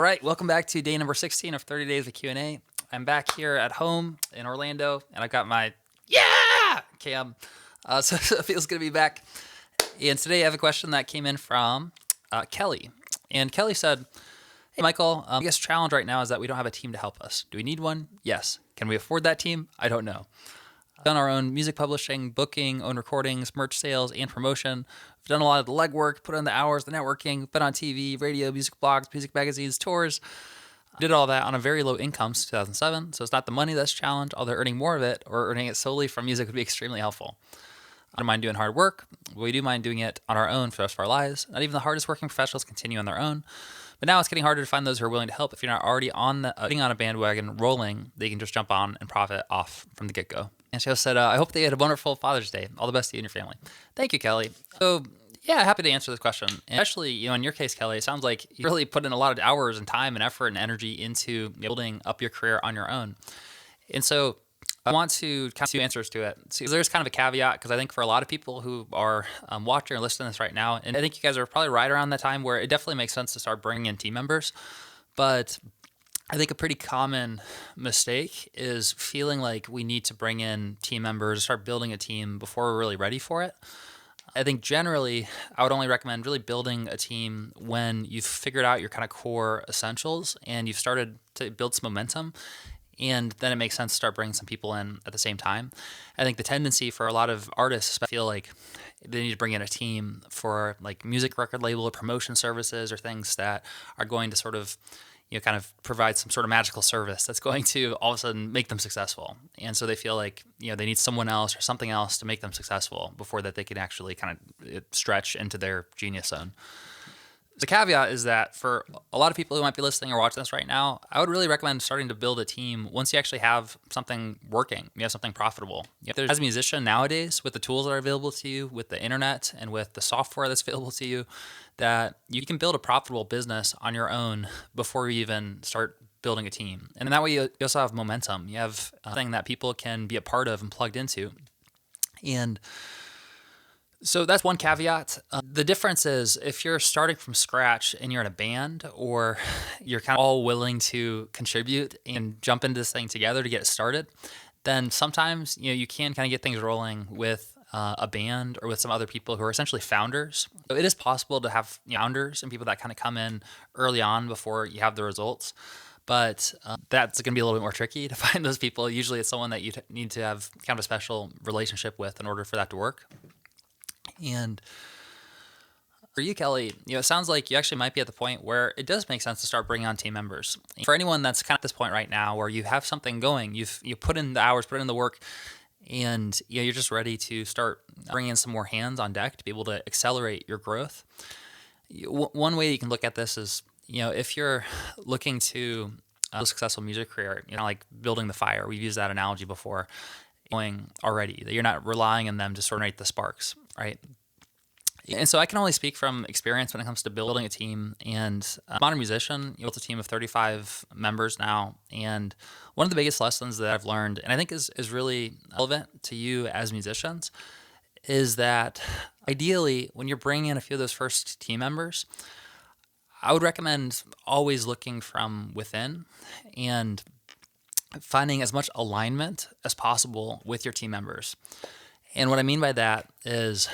right, welcome back to day number 16 of 30 Days of Q&A. I'm back here at home in Orlando, and I've got my cam, so it feels good to be back. And today I have a question that came in from Kelly. And Kelly said, hey, Michael, I guess the challenge right now is that we don't have a team to help us. Do we need one? Yes. Can we afford that team? I don't know. We've done our own music publishing, booking, own recordings, merch sales, and promotion. We've done a lot of the legwork, put in the hours, the networking, been on TV, radio, music blogs, music magazines, tours. Did all that on a very low income since 2007, so it's not the money that's challenged, although earning more of it or earning it solely from music would be extremely helpful. I don't mind doing hard work, but we do mind doing it on our own for the rest of our lives. Not even the hardest working professionals continue on their own. But now it's getting harder to find those who are willing to help. If you're not already getting on a bandwagon rolling, they can just jump on and profit off from the get-go. And she also said, I hope that you had a wonderful Father's Day. All the best to you and your family. Thank you, Kelly. So yeah, happy to answer this question. And especially, in your case, Kelly, it sounds like you really put in a lot of hours and time and effort and energy into building up your career on your own. And so I want to kind of two answers to it. So there's kind of a caveat, because I think for a lot of people who are watching or listening to this right now, and I think you guys are probably right around the time where it definitely makes sense to start bringing in team members. But I think a pretty common mistake is feeling like we need to bring in team members, start building a team before we're really ready for it. I think generally, I would only recommend really building a team when you've figured out your kind of core essentials and you've started to build some momentum. And then it makes sense to start bringing some people in at the same time. I think the tendency for a lot of artists, I feel like they need to bring in a team for like music record label or promotion services or things that are going to sort of kind of provide some sort of magical service that's going to all of a sudden make them successful. And so they feel like, they need someone else or something else to make them successful before that they can actually kind of stretch into their genius zone. The caveat is that for a lot of people who might be listening or watching this right now, I would really recommend starting to build a team once you actually have something working, you have something profitable. As a musician nowadays, with the tools that are available to you, with the internet and with the software that's available to you, that you can build a profitable business on your own before you even start building a team. And that way you also have momentum. You have something that people can be a part of and plugged into. And so that's one caveat. The difference is if you're starting from scratch and you're in a band, or you're kind of all willing to contribute and jump into this thing together to get it started, then sometimes you can kind of get things rolling with a band or with some other people who are essentially founders. So it is possible to have founders and people that kind of come in early on before you have the results. But that's going to be a little bit more tricky to find those people. Usually it's someone that you need to have kind of a special relationship with in order for that to work. And for you, Kelly, it sounds like you actually might be at the point where it does make sense to start bringing on team members. For anyone that's kind of at this point right now where you have something going, you put in the hours, put in the work, and you're just ready to start bringing in some more hands on deck to be able to accelerate your growth. One way you can look at this is, if you're looking to a successful music career, like building the fire, we've used that analogy before, going already, that you're not relying on them to sort of ignite the sparks, right? And so I can only speak from experience when it comes to building a team. And I'm a musician, built a team of 35 members now. And one of the biggest lessons that I've learned, and I think is really relevant to you as musicians, is that ideally, when you're bringing in a few of those first team members, I would recommend always looking from within and finding as much alignment as possible with your team members. And what I mean by that is,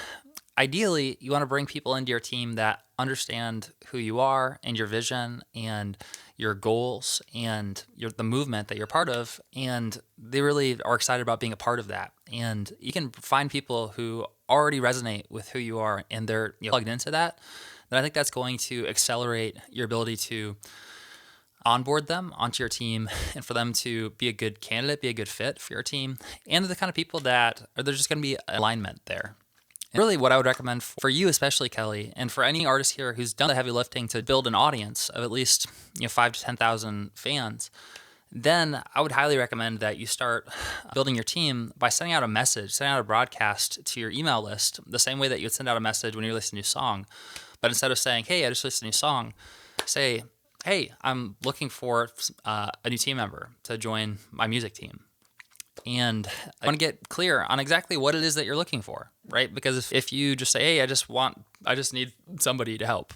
ideally, you want to bring people into your team that understand who you are and your vision and your goals and the movement that you're part of, and they really are excited about being a part of that. And you can find people who already resonate with who you are and they're plugged into that. Then I think that's going to accelerate your ability to onboard them onto your team and for them to be a good candidate, be a good fit for your team. And the kind of people that there's just going to be alignment there. And really what I would recommend for you, especially Kelly, and for any artist here who's done the heavy lifting to build an audience of at least 5 to 10,000 fans, then I would highly recommend that you start building your team by sending out a message, sending out a broadcast to your email list, the same way that you would send out a message when you listen to a new song. But instead of saying, hey, I just listened to a new song, say, hey, I'm looking for a new team member to join my music team. And I want to get clear on exactly what it is that you're looking for, right? Because if you just say, hey, I just need somebody to help,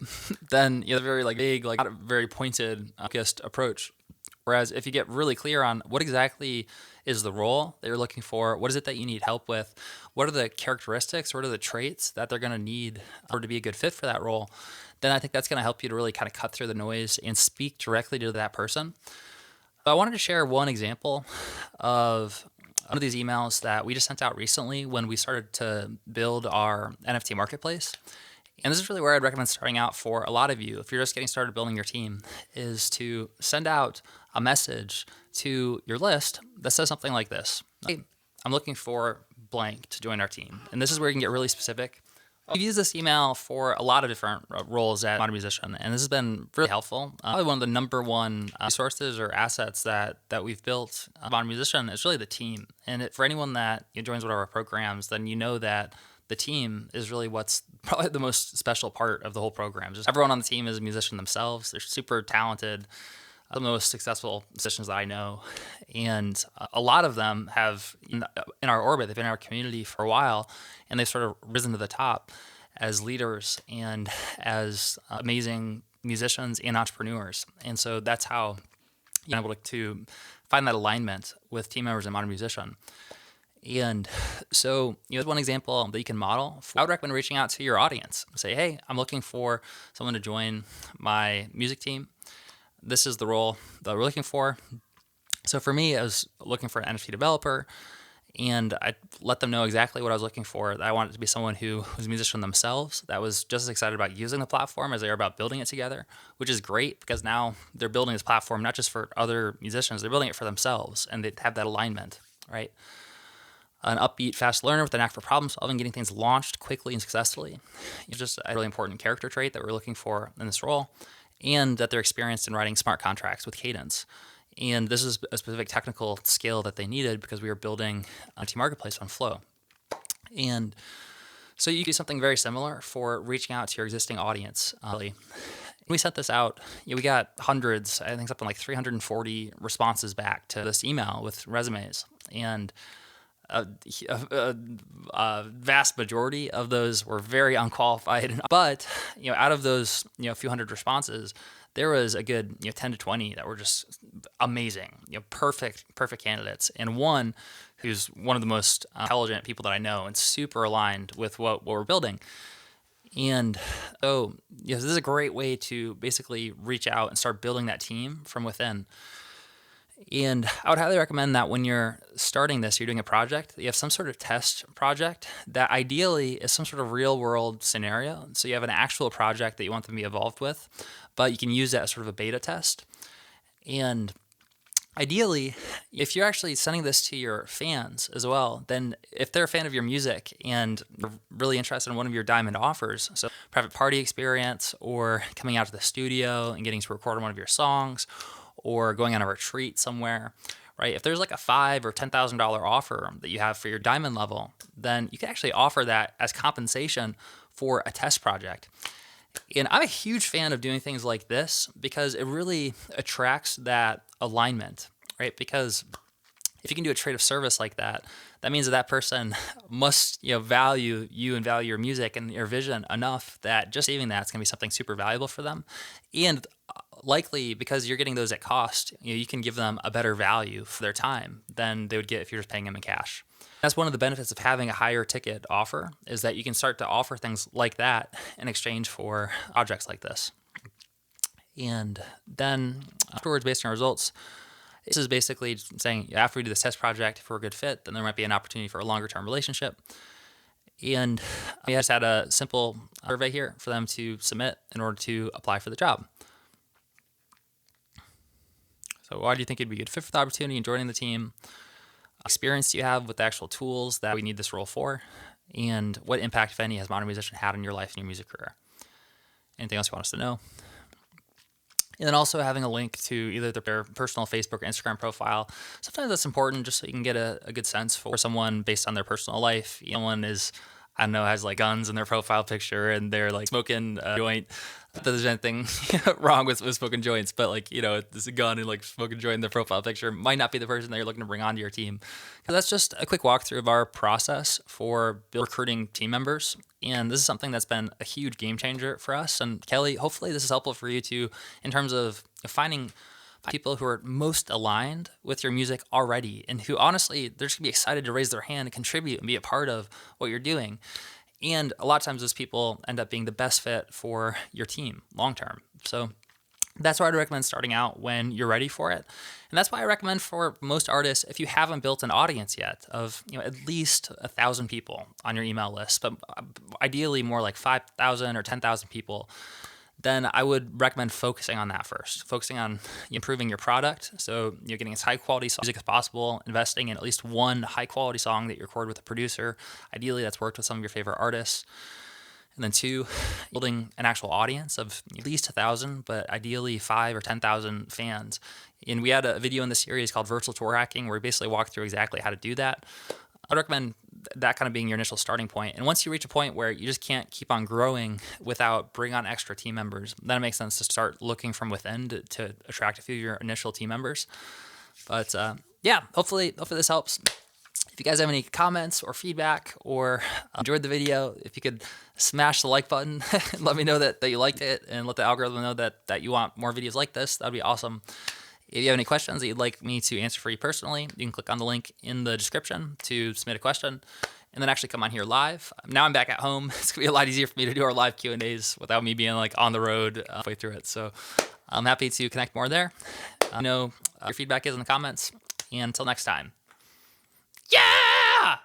then you have a very big, not a very pointed, focused approach. Whereas if you get really clear on what exactly is the role that you're looking for, what is it that you need help with, what are the characteristics, what are the traits that they're going to need for to be a good fit for that role, then I think that's going to help you to really kind of cut through the noise and speak directly to that person. I wanted to share one example of one of these emails that we just sent out recently when we started to build our NFT marketplace. And this is really where I'd recommend starting out for a lot of you, if you're just getting started building your team, is to send out a message to your list that says something like this. Hey, I'm looking for blank to join our team. And this is where you can get really specific. We've used this email for a lot of different roles at Modern Musician, and this has been really helpful. Probably one of the number one resources or assets that we've built at Modern Musician is really the team. And for anyone that joins one of our programs, then you know that the team is really what's probably the most special part of the whole program. Just everyone on the team is a musician themselves. They're super talented, the most successful musicians that I know. And a lot of them have, in our orbit, they've been in our community for a while, and they've sort of risen to the top as leaders and as amazing musicians and entrepreneurs. And so that's how you're able to find that alignment with team members in Modern Musician. And so, that's one example that you can model. I would recommend reaching out to your audience. Say, hey, I'm looking for someone to join my music team. This is the role that we're looking for. So for me, I was looking for an NFT developer, and I let them know exactly what I was looking for. I wanted it to be someone who was a musician themselves, that was just as excited about using the platform as they are about building it together, which is great because now they're building this platform not just for other musicians, they're building it for themselves, and they have that alignment, right? An upbeat, fast learner with a knack for problem solving, getting things launched quickly and successfully. It's just a really important character trait that we're looking for in this role, and that they're experienced in writing smart contracts with cadence. And this is a specific technical skill that they needed because we were building a NFT marketplace on Flow. And so you do something very similar for reaching out to your existing audience. We sent this out, we got hundreds, I think something like 340 responses back to this email with resumes. And a vast majority of those were very unqualified. But, out of those, few hundred responses, there was a good 10 to 20 that were just amazing, perfect candidates. And one who's one of the most intelligent people that I know and super aligned with what we're building. And so this is a great way to basically reach out and start building that team from within. And I would highly recommend that when you're starting this, you're doing a project, you have some sort of test project that ideally is some sort of real world scenario. So you have an actual project that you want them to be involved with, but you can use that as sort of a beta test. And ideally, if you're actually sending this to your fans as well, then if they're a fan of your music and they're really interested in one of your diamond offers, so private party experience or coming out to the studio and getting to record one of your songs, or going on a retreat somewhere, right? If there's like a $5,000 or $10,000 offer that you have for your diamond level, then you can actually offer that as compensation for a test project. And I'm a huge fan of doing things like this because it really attracts that alignment, right? Because if you can do a trade of service like that, that means that person must value you and value your music and your vision enough that just saving that's going to be something super valuable for them. And likely because you're getting those at cost, you can give them a better value for their time than they would get if you're just paying them in cash. That's one of the benefits of having a higher ticket offer, is that you can start to offer things like that in exchange for projects like this. And then afterwards, based on results, this is basically saying after we do this test project, if we're a good fit, then there might be an opportunity for a longer term relationship. And we just had a simple survey here for them to submit in order to apply for the job. So why do you think you'd be a good fit for the opportunity and joining the team? Experience do you have with the actual tools that we need this role for? And what impact, if any, has Modern Musician had in your life and your music career? Anything else you want us to know? And then also having a link to either their personal Facebook or Instagram profile. Sometimes that's important just so you can get a good sense for someone based on their personal life. Someone is I don't know, has like guns in their profile picture and they're like smoking a joint. Not that there's anything wrong with smoking joints, but like, there's a gun and like smoking joint in their profile picture might not be the person that you're looking to bring onto your team. So that's just a quick walkthrough of our process for recruiting team members. And this is something that's been a huge game changer for us. And Kelly, hopefully this is helpful for you too, in terms of finding people who are most aligned with your music already and who honestly, they're just gonna be excited to raise their hand and contribute and be a part of what you're doing. And a lot of times those people end up being the best fit for your team long term. So that's why I'd recommend starting out when you're ready for it. And that's why I recommend for most artists, if you haven't built an audience yet of at least 1,000 people on your email list, but ideally more like 5,000 or 10,000 people, then I would recommend focusing on that first, focusing on improving your product. So you're getting as high quality music as possible, investing in at least one high quality song that you record with a producer. Ideally, that's worked with some of your favorite artists. And then 2, building an actual audience of at least 1,000, but ideally 5 or 10,000 fans. And we had a video in the series called Virtual Tour Hacking where we basically walk through exactly how to do that. I'd recommend that kind of being your initial starting point. And once you reach a point where you just can't keep on growing without bringing on extra team members, then it makes sense to start looking from within to attract a few of your initial team members. But yeah, hopefully this helps. If you guys have any comments or feedback or enjoyed the video, if you could smash the like button and let me know that you liked it and let the algorithm know that you want more videos like this, that'd be awesome. If you have any questions that you'd like me to answer for you personally, you can click on the link in the description to submit a question and then actually come on here live. Now I'm back at home. It's going to be a lot easier for me to do our live Q&As without me being like on the road halfway through it. So I'm happy to connect more there. I know your feedback is in the comments. And until next time. Yeah!